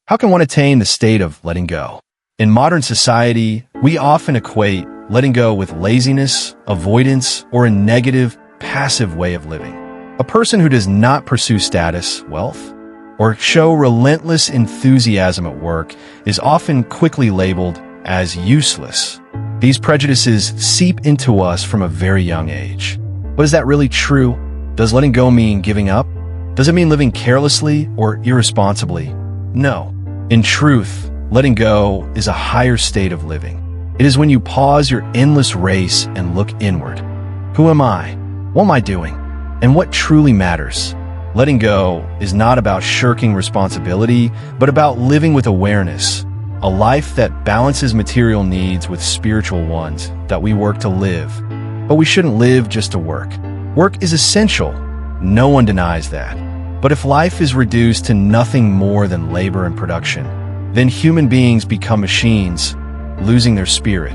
How can one attain the state of letting go? In modern society, we often equate letting go with laziness, avoidance, or a negative, passive way of living. A person who does not pursue status, wealth, or show relentless enthusiasm at work is often quickly labeled as useless. These prejudices seep into us from a very young age. But is that really true? Does letting go mean giving up? Does it mean living carelessly or irresponsibly? No. In truth, letting go is a higher state of living. It is when you pause your endless race and look inward. Who am I? What am I doing? And what truly matters? Letting go is not about shirking responsibility, but about living with awareness, a life that balances material needs with spiritual ones that we work to live. But we shouldn't live just to work. Work is essential. No one denies that. But if life is reduced to nothing more than labor and production, then human beings become machines, losing their spirit,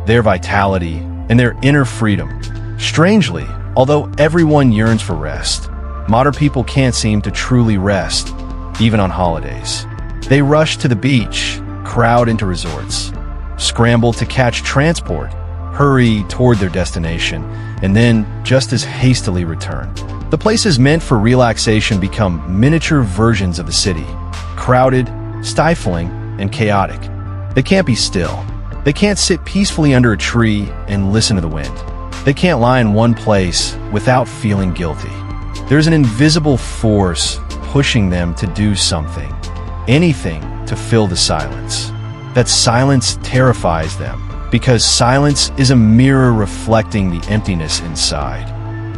their vitality, and their inner freedom. Strangely, although everyone yearns for rest, modern people can't seem to truly rest, even on holidays. They rush to the beach, crowd into resorts, scramble to catch transport, hurry toward their destination, and then just as hastily return. The places meant for relaxation become miniature versions of the city, crowded, stifling, and chaotic. They can't be still. They can't sit peacefully under a tree and listen to the wind. They can't lie in one place without feeling guilty. There's an invisible force pushing them to do something, anything to fill the silence. That silence terrifies them, because silence is a mirror reflecting the emptiness inside.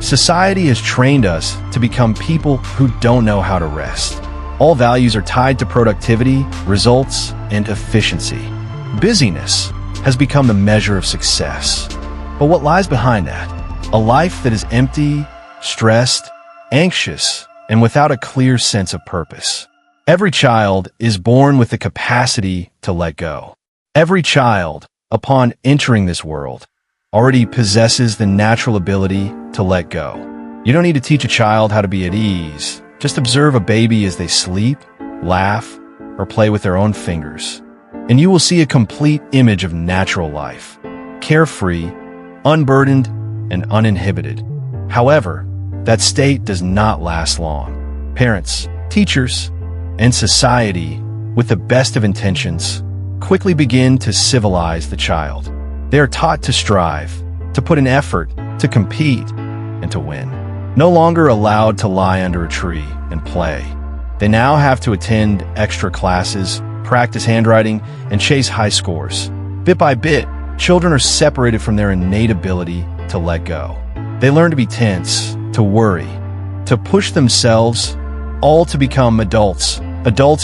Society has trained us to become people who don't know how to rest. All values are tied to productivity, results, and efficiency. Busyness has become the measure of success. But what lies behind that? A life that is empty, stressed, anxious, and without a clear sense of purpose. Every child is born with the capacity to let go. Every child, upon entering this world, already possesses the natural ability to let go. You don't need to teach a child how to be at ease. Just observe a baby as they sleep, laugh, or play with their own fingers, and you will see a complete image of natural life, carefree, unburdened, and uninhibited. However, that state does not last long. Parents, teachers, and society, with the best of intentions, quickly begin to civilize the child. They are taught to strive, to put in effort, to compete, and to win. No longer allowed to lie under a tree and play. They now have to attend extra classes, practice handwriting, and chase high scores. Bit by bit, children are separated from their innate ability to let go. They learn to be tense, to worry, to push themselves, all to become adults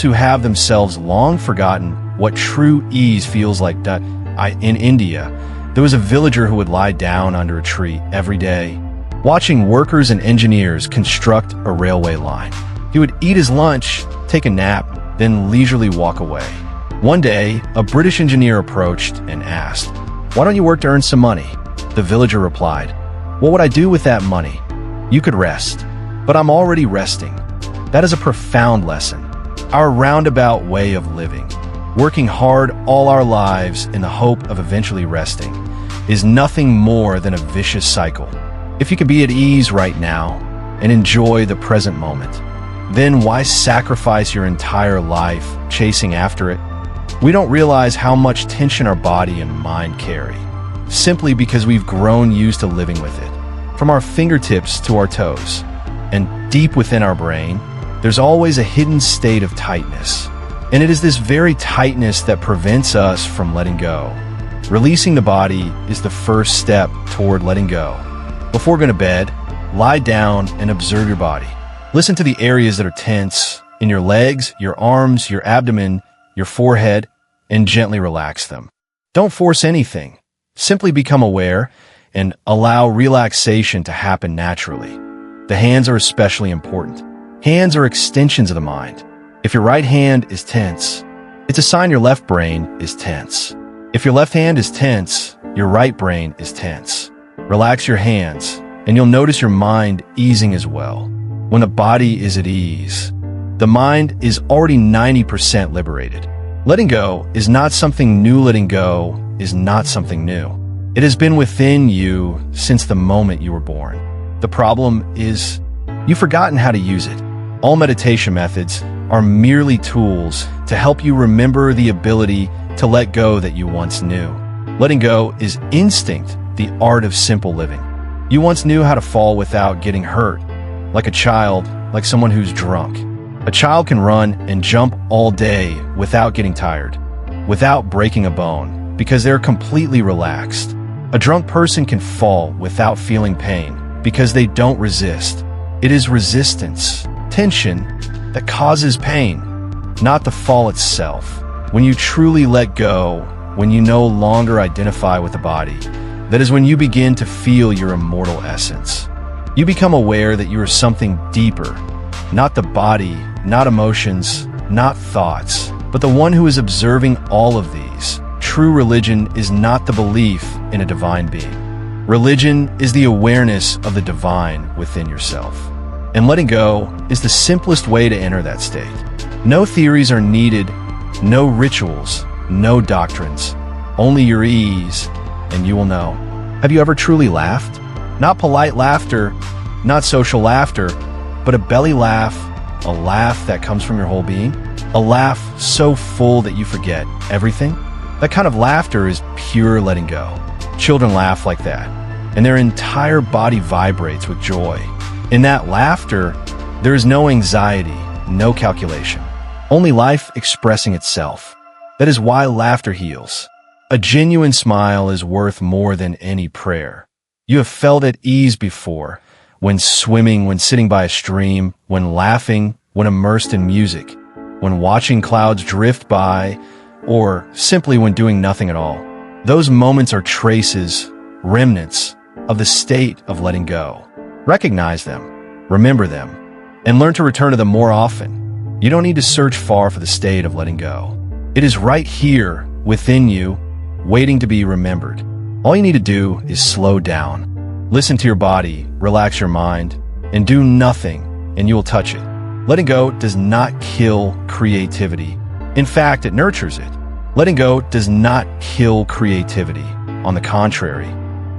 who have themselves long forgotten what true ease feels like. In India, there was a villager who would lie down under a tree every day, watching workers and engineers construct a railway line. He would eat his lunch, take a nap, then leisurely walk away. One day, a British engineer approached and asked, "Why don't you work to earn some money?" The villager replied, "What would I do with that money? You could rest, but I'm already resting." That is a profound lesson. Our roundabout way of living, working hard all our lives in the hope of eventually resting, is nothing more than a vicious cycle. If you can be at ease right now and enjoy the present moment, then why sacrifice your entire life chasing after it? We don't realize how much tension our body and mind carry, simply because we've grown used to living with it. From our fingertips to our toes, and deep within our brain, there's always a hidden state of tightness. And it is this very tightness that prevents us from letting go. Releasing the body is the first step toward letting go. Before going to bed, lie down and observe your body. Listen to the areas that are tense in your legs, your arms, your abdomen, your forehead, and gently relax them. Don't force anything. Simply become aware and allow relaxation to happen naturally. The hands are especially important. Hands are extensions of the mind. If your right hand is tense, it's a sign your left brain is tense. If your left hand is tense, your right brain is tense. Relax your hands, and you'll notice your mind easing as well. When the body is at ease, The mind is already 90% liberated. Letting go is not something new. Letting go is not something new. It has been within you since the moment you were born. The problem is you've forgotten how to use it. All meditation methods are merely tools to help you remember the ability to let go that you once knew. Letting go is instinct, the art of simple living. You once knew how to fall without getting hurt, like a child, like someone who's drunk. A child can run and jump all day without getting tired, without breaking a bone, because they're completely relaxed. A drunk person can fall without feeling pain because they don't resist. It is resistance, tension, that causes pain, not the fall itself. When you truly let go, when you no longer identify with the body, that is when you begin to feel your immortal essence. You become aware that you are something deeper, not the body, not emotions, not thoughts, but the one who is observing all of these. True religion is not the belief in a divine being. Religion is the awareness of the divine within yourself. And letting go is the simplest way to enter that state. No theories are needed, no rituals, no doctrines, only your ease, and you will know. Have you ever truly laughed? Not polite laughter, not social laughter, but a belly laugh, a laugh that comes from your whole being, a laugh so full that you forget everything. That kind of laughter is pure letting go. Children laugh like that, and their entire body vibrates with joy. In that laughter, there is no anxiety, no calculation, only life expressing itself. That is why laughter heals. A genuine smile is worth more than any prayer. You have felt at ease before, when swimming, when sitting by a stream, when laughing, when immersed in music, when watching clouds drift by, or simply when doing nothing at all. Those moments are traces, remnants of the state of letting go. Recognize them, remember them, and learn to return to them more often. You don't need to search far for the state of letting go. It is right here, within you, waiting to be remembered. All you need to do is slow down. Listen to your body, relax your mind, and do nothing, and you will touch it. Letting go does not kill creativity. In fact, it nurtures it. Letting go does not kill creativity. On the contrary,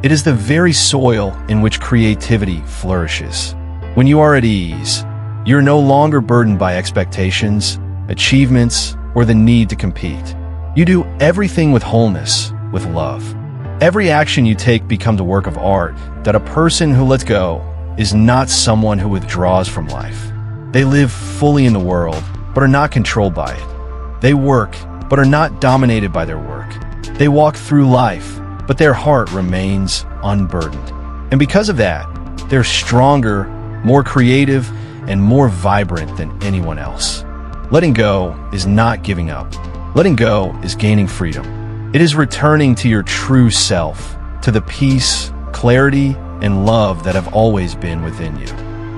it is the very soil in which creativity flourishes. When you are at ease, you're no longer burdened by expectations, achievements, or the need to compete. You do everything with wholeness, with love. Every action you take becomes a work of art. That a person who lets go is not someone who withdraws from life. They live fully in the world, but are not controlled by it. They work, but are not dominated by their work. They walk through life, but their heart remains unburdened. And because of that, they're stronger, more creative, and more vibrant than anyone else. Letting go is not giving up. Letting go is gaining freedom. It is returning to your true self, to the peace, clarity, and love that have always been within you.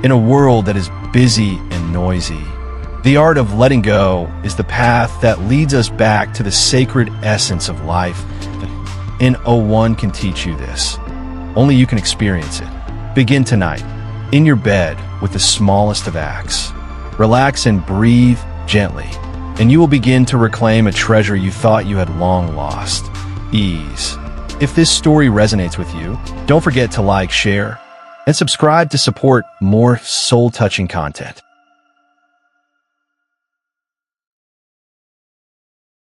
In a world that is busy and noisy, the art of letting go is the path that leads us back to the sacred essence of life. And no one can teach you this. Only you can experience it. Begin tonight, in your bed with the smallest of acts. Relax and breathe gently, and you will begin to reclaim a treasure you thought you had long lost: ease. If this story resonates with you, don't forget to like, share, and subscribe to support more soul-touching content.